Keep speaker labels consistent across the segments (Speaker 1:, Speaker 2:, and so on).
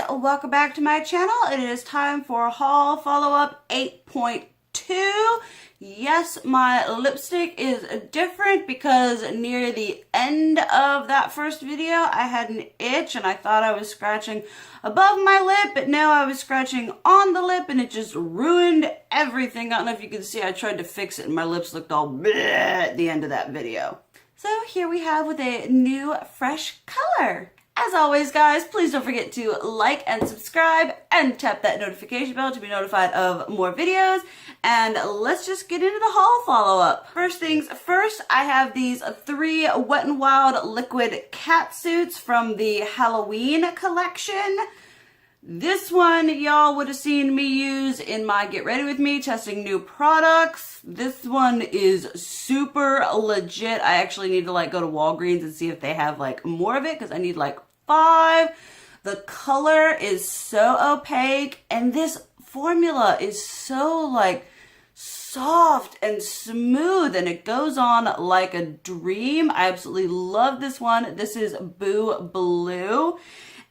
Speaker 1: welcome back to my channel. It is time for haul follow-up 8.2. Yes, my lipstick is different because near the end of that first video I had an itch and I thought I was scratching above my lip, but no, I was scratching on the lip and it just ruined everything. I don't know if you can see, I tried to fix it and my lips looked all bleh at the end of that video. So here we have with a new fresh color. As always, guys, please don't forget to like and subscribe and tap that notification bell to be notified of more videos. And let's just get into the haul follow-up. First things first, I have these 3 Wet n Wild liquid cat suits from the Halloween collection. This one, y'all would have seen me use in my Get Ready With Me testing new products. This one is super legit. I actually need to go to Walgreens and see if they have more of it because I need 5. The color is so opaque and this formula is so soft and smooth and it goes on like a dream. I absolutely love this one. This is Boo Blue.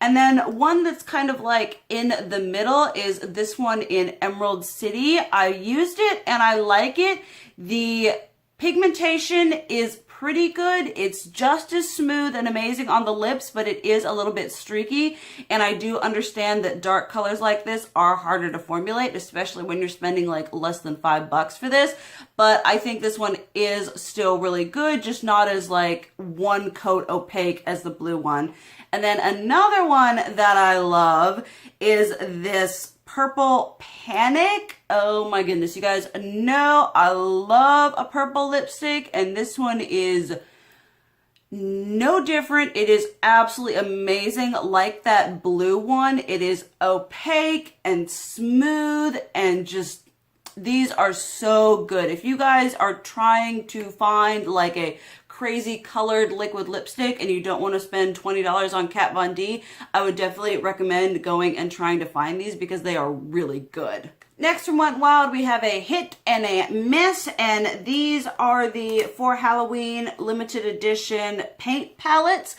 Speaker 1: And then one that's kind of in the middle is this one in Emerald City. I used it and I like it. The pigmentation is pretty good. It's just as smooth and amazing on the lips, but it is a little bit streaky. And I do understand that dark colors like this are harder to formulate, especially when you're spending less than $5 for this. But I think this one is still really good, just not as one coat opaque as the blue one. And then another one that I love is this Purple Panic. Oh my goodness, you guys know I love a purple lipstick and this one is no different. It is absolutely amazing. Like that blue one, it is opaque and smooth and just, these are so good. If you guys are trying to find a crazy colored liquid lipstick and you don't want to spend $20 on Kat Von D, I would definitely recommend going and trying to find these because they are really good. Next from Wet n Wild, we have a hit and a miss, and these are the For Halloween limited edition paint palettes.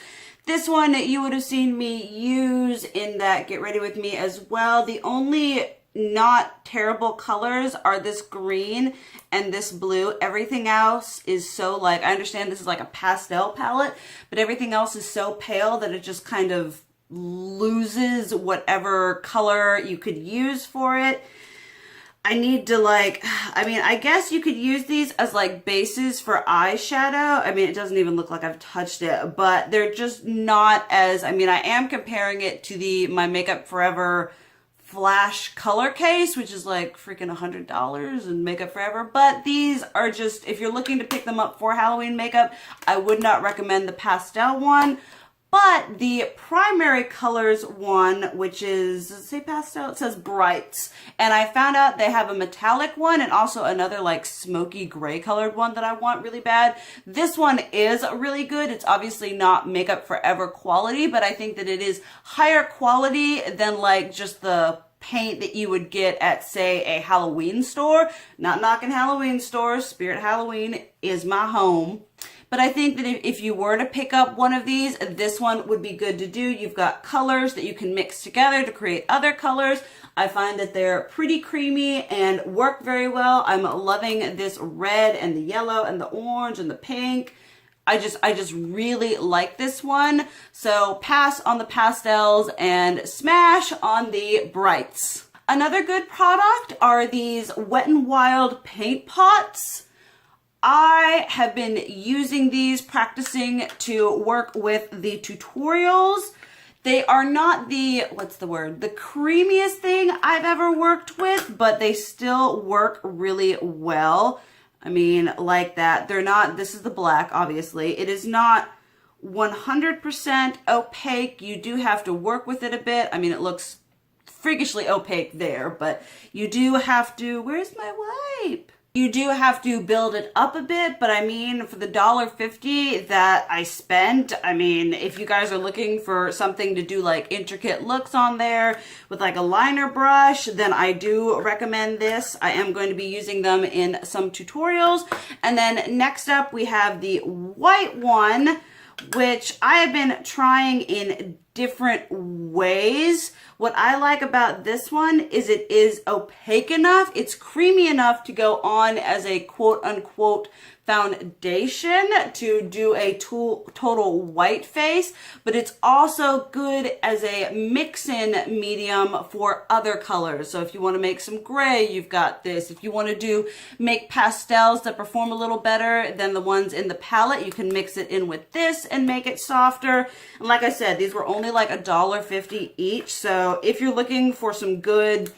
Speaker 1: This one you would have seen me use in that Get Ready With Me as well. The only not terrible colors are this green and this blue. Everything else is so I understand this is a pastel palette, but everything else is so pale that it just kind of loses whatever color you could use for it. I need to I guess you could use these as bases for eyeshadow. I mean, it doesn't even look like I've touched it, but they're just not as, I am comparing it to the My Makeup Forever Flash color case, which is freaking $100 in Makeup Forever. But these are just, if you're looking to pick them up for Halloween makeup, I would not recommend the pastel one. But the primary colors one, which is, does it say pastel? It says Brights. And I found out they have a metallic one and also another smoky gray colored one that I want really bad. This one is really good. It's obviously not Makeup Forever quality, but I think that it is higher quality than just the paint that you would get at, say, a Halloween store. Not knocking Halloween stores. Spirit Halloween is my home. But I think that if you were to pick up one of these, this one would be good to do. You've got colors that you can mix together to create other colors. I find that they're pretty creamy and work very well. I'm loving this red and the yellow and the orange and the pink. I just really like this one. So pass on the pastels and smash on the brights. Another good product are these Wet n Wild paint pots. I have been using these, practicing to work with the tutorials. They are not the, the creamiest thing I've ever worked with, but they still work really well. I mean, like that. They're not, this is the black, obviously. It is not 100% opaque. You do have to work with it a bit. I mean, it looks freakishly opaque there, but you do have to, where's my wipe? You do have to build it up a bit, but I mean, for the $1.50 that I spent, I mean, if you guys are looking for something to do intricate looks on there with a liner brush, then I do recommend this. I am going to be using them in some tutorials. And then next up, we have the white one, which I have been trying in different ways. What I like about this one is it is opaque enough. It's creamy enough to go on as a quote unquote foundation to do a total white face, but it's also good as a mix-in medium for other colors. So if you want to make some gray, you've got this. If you want to make pastels that perform a little better than the ones in the palette, you can mix it in with this and make it softer. And like I said, these were only like $1.50 each. So if you're looking for some good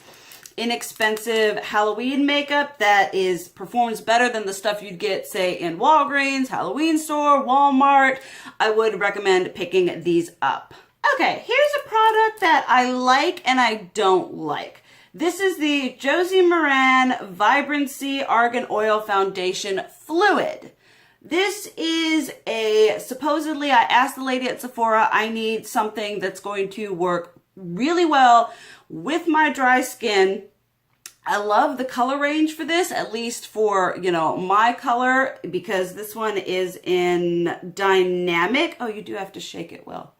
Speaker 1: inexpensive Halloween makeup that performs better than the stuff you'd get, say, in Walgreens, Halloween store, Walmart, I would recommend picking these up. Okay, here's a product that I like and I don't like. This is the Josie Maran Vibrancy Argan Oil Foundation Fluid. This is supposedly, I asked the lady at Sephora, I need something that's going to work really well with my dry skin. I love the color range for this, at least for, my color, because this one is in Dynamic. Oh, you do have to shake it well.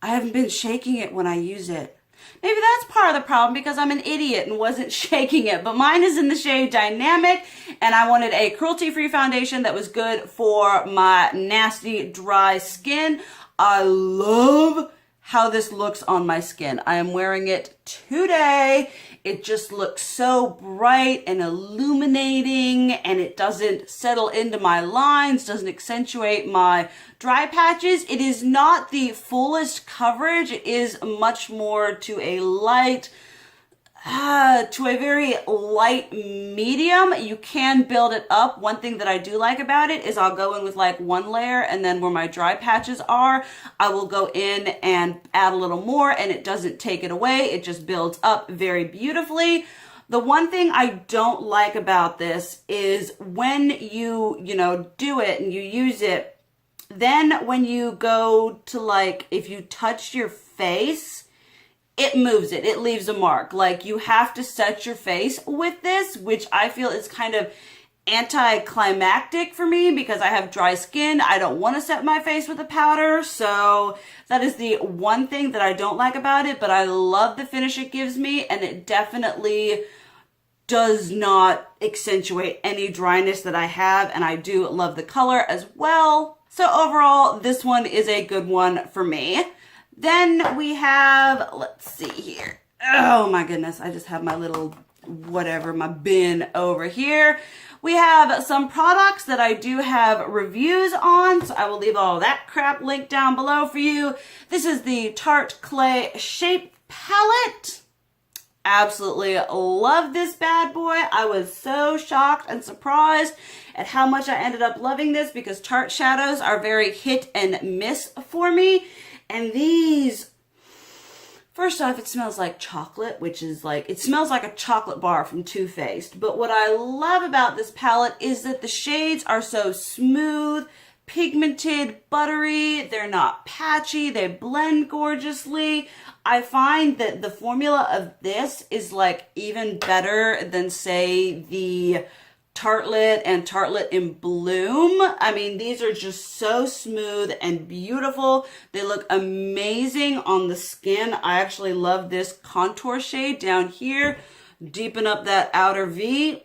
Speaker 1: I haven't been shaking it when I use it. Maybe that's part of the problem because I'm an idiot and wasn't shaking it, but mine is in the shade Dynamic, and I wanted a cruelty-free foundation that was good for my nasty, dry skin. I love how this looks on my skin. I am wearing it today. It just looks so bright and illuminating, and it doesn't settle into my lines, doesn't accentuate my dry patches. It is not the fullest coverage. It is much more to a very light medium. You can build it up. One thing that I do like about it is I'll go in with like one layer, and then where my dry patches are, I will go in and add a little more, and it doesn't take it away. It just builds up very beautifully. The one thing I don't like about this is when you do it and you use it, then when you go to if you touch your face, it moves it. It leaves a mark. Like, you have to set your face with this, which I feel is kind of anticlimactic for me because I have dry skin. I don't want to set my face with a powder. So that is the one thing that I don't like about it, but I love the finish it gives me, and it definitely does not accentuate any dryness that I have, and I do love the color as well. So overall, this one is a good one for me. Then we have, let's see here. Oh my goodness, I just have my little my bin over here. We have some products that I do have reviews on, so I will leave all that crap linked down below for you. This is the Tarte Clay Shape Palette. Absolutely love this bad boy. I was so shocked and surprised at how much I ended up loving this because Tarte shadows are very hit and miss for me. And these, first off, it smells like chocolate, which is it smells like a chocolate bar from Too Faced. But what I love about this palette is that the shades are so smooth, pigmented, buttery. They're not patchy. They blend gorgeously. I find that the formula of this is even better than, say, the Tartelette and Tartelette in Bloom. I mean, these are just so smooth and beautiful. They look amazing on the skin. I actually love this contour shade down here. Deepen up that outer V.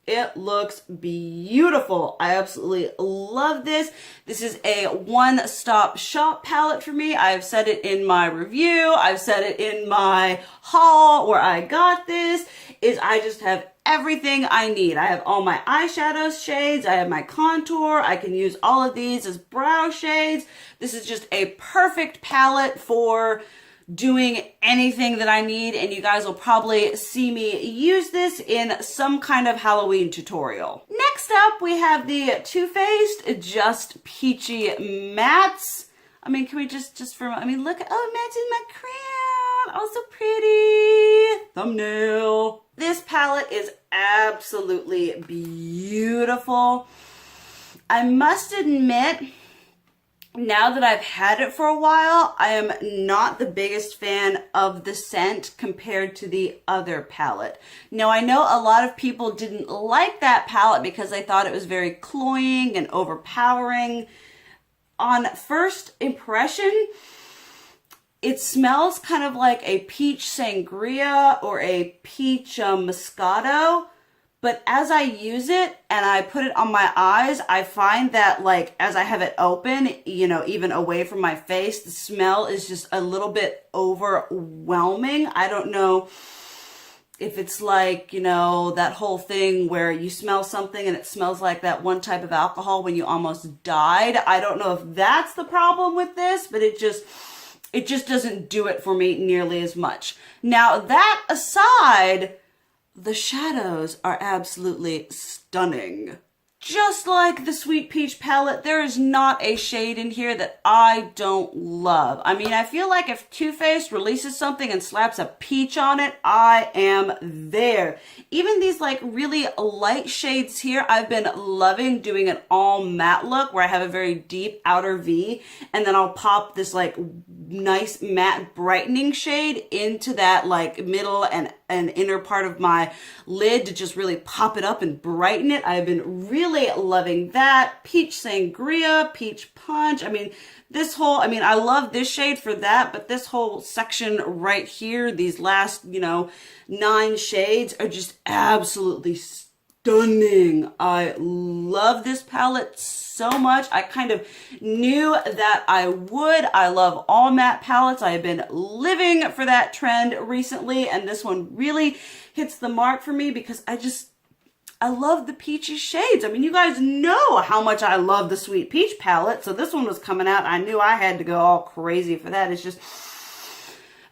Speaker 1: It looks beautiful. I absolutely love this. This is a one-stop shop palette for me. I've said it in my review. I've said it in my haul where I got this, I just have everything I need. I have all my eyeshadow shades. I have my contour. I can use all of these as brow shades. This is just a perfect palette for doing anything that I need, and you guys will probably see me use this in some kind of Halloween tutorial. Next up, we have the Too Faced Just Peachy Mattes. I mean, can we just for, look, oh, matching my crown. Oh, so pretty. Thumbnail. This palette is absolutely beautiful. I must admit, now that I've had it for a while, I am not the biggest fan of the scent compared to the other palette. Now, I know a lot of people didn't like that palette because they thought it was very cloying and overpowering. On first impression, It smells kind of like a peach sangria or a peach moscato. But as I use it and I put it on my eyes, I find that like as I have it open, you know, even away from my face, the smell is just a little bit overwhelming. I don't know if it's like, you know, that whole thing where you smell something and it smells like that one type of alcohol when you almost died. I don't know if that's the problem with this, but it just doesn't do it for me nearly as much. Now, that aside, the shadows are absolutely stunning. Just like the Sweet Peach palette, there is not a shade in here that I don't love. I mean, I feel like if Too Faced releases something and slaps a peach on it, I am there. Even these like really light shades here, I've been loving doing an all matte look where I have a very deep outer V and then I'll pop this like nice matte brightening shade into that like middle and inner part of my lid to just really pop it up and brighten it. I've been really loving that. Peach sangria, peach punch. I mean, I love this shade for that, but this whole section right here, these last, you know, 9 shades are just absolutely stunning. I love this palette so much. I kind of knew that I would. I love all matte palettes. I have been living for that trend recently, and this one really hits the mark for me because I love the peachy shades. I mean, you guys know how much I love the Sweet Peach palette, so this one was coming out. I knew I had to go all crazy for that. It's just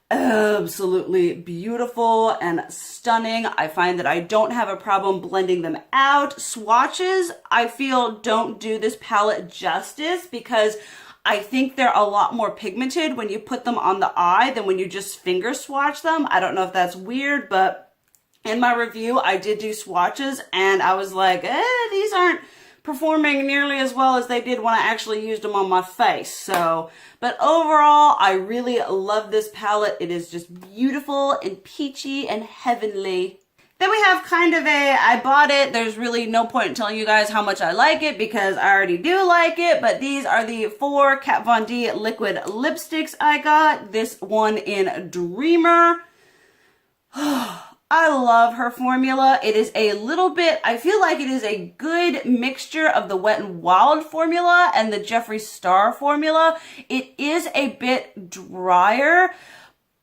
Speaker 1: absolutely beautiful and stunning. I find that I don't have a problem blending them out. Swatches, I feel, don't do this palette justice because I think they're a lot more pigmented when you put them on the eye than when you just finger swatch them. I don't know if that's weird, but in my review, I did do swatches and I was like, these aren't performing nearly as well as they did when I actually used them on my face. So, but overall, I really love this palette. It is just beautiful and peachy and heavenly. Then we have kind of I bought it. There's really no point in telling you guys how much I like it because I already do like it. But these are the 4 Kat Von D liquid lipsticks I got. This one in Dreamer. I love her formula. It is a little bit, I feel like it is a good mixture of the Wet n Wild formula and the Jeffree Star formula. It is a bit drier,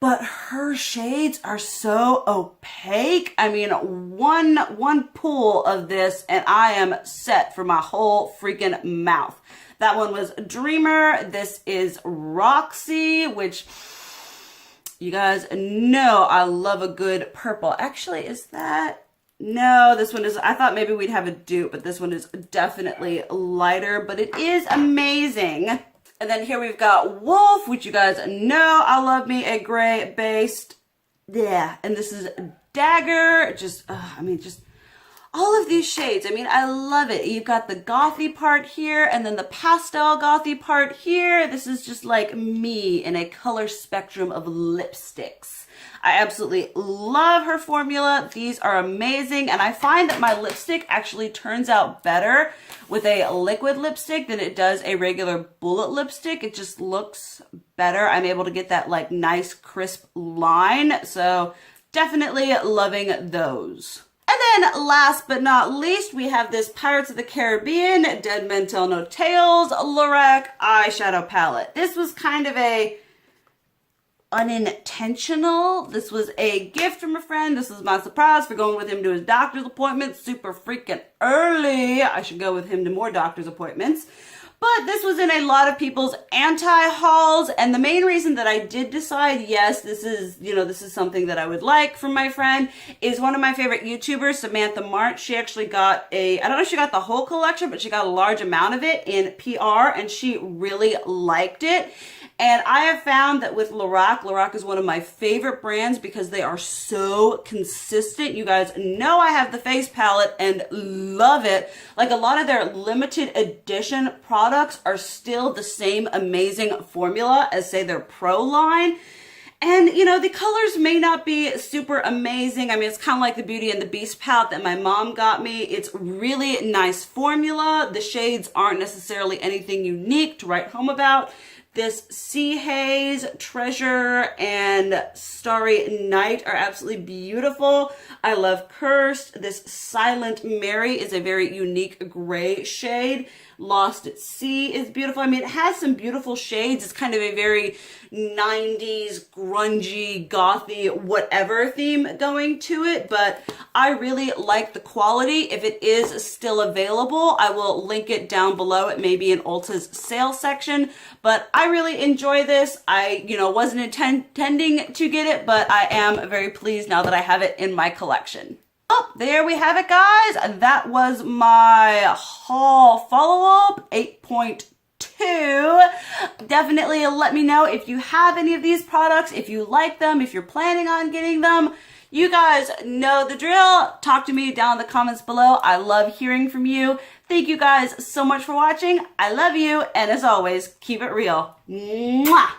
Speaker 1: but her shades are so opaque. I mean, one pull of this and I am set for my whole freaking mouth. That one was Dreamer. This is Roxy, which you guys know I love a good purple. Actually, is that? No, this one is, I thought maybe we'd have a dupe, but this one is definitely lighter, but it is amazing. And then here we've got Wolf, which you guys know I love me a gray based. Yeah, and this is Dagger. Just all of these shades. I mean, I love it. You've got the gothy part here and then the pastel gothy part here. This is just like me in a color spectrum of lipsticks. I absolutely love her formula. These are amazing. And I find that my lipstick actually turns out better with a liquid lipstick than it does a regular bullet lipstick. It just looks better. I'm able to get that like nice crisp line. So definitely loving those. And then last but not least, we have this Pirates of the Caribbean Dead Men Tell No Tales Lorac eyeshadow palette. This was kind of a unintentional. This was a gift from a friend. This was my surprise for going with him to his doctor's appointment super freaking early. I should go with him to more doctor's appointments. But this was in a lot of people's anti-hauls, and the main reason that I did decide, yes, this is something that I would like from my friend, is one of my favorite YouTubers, Samantha March. She actually got I don't know if she got the whole collection, but she got a large amount of it in PR, and she really liked it. And I have found that with Lorac is one of my favorite brands because they are so consistent. You guys know I have the face palette and love it. Like a lot of their limited edition products are still the same amazing formula as say their Pro line. And, you know, the colors may not be super amazing. I mean, it's kind of like the Beauty and the Beast palette that my mom got me. It's really nice formula. The shades aren't necessarily anything unique to write home about. This Sea Haze, Treasure, and Starry Night are absolutely beautiful. I love Cursed. This Silent Mary is a very unique gray shade. Lost at Sea is beautiful. I mean, it has some beautiful shades. It's kind of a very 90s, grungy, gothy, whatever theme going to it, but I really like the quality. If it is still available, I will link it down below. It may be in Ulta's sale section, but I really enjoy this. I, wasn't intending to get it, but I am very pleased now that I have it in my collection. Oh, there we have it, guys. That was my haul follow-up 8.2. Definitely let me know if you have any of these products, if you like them, if you're planning on getting them. You guys know the drill. Talk to me down in the comments below. I love hearing from you. Thank you guys so much for watching. I love you. And as always, keep it real. Mwah!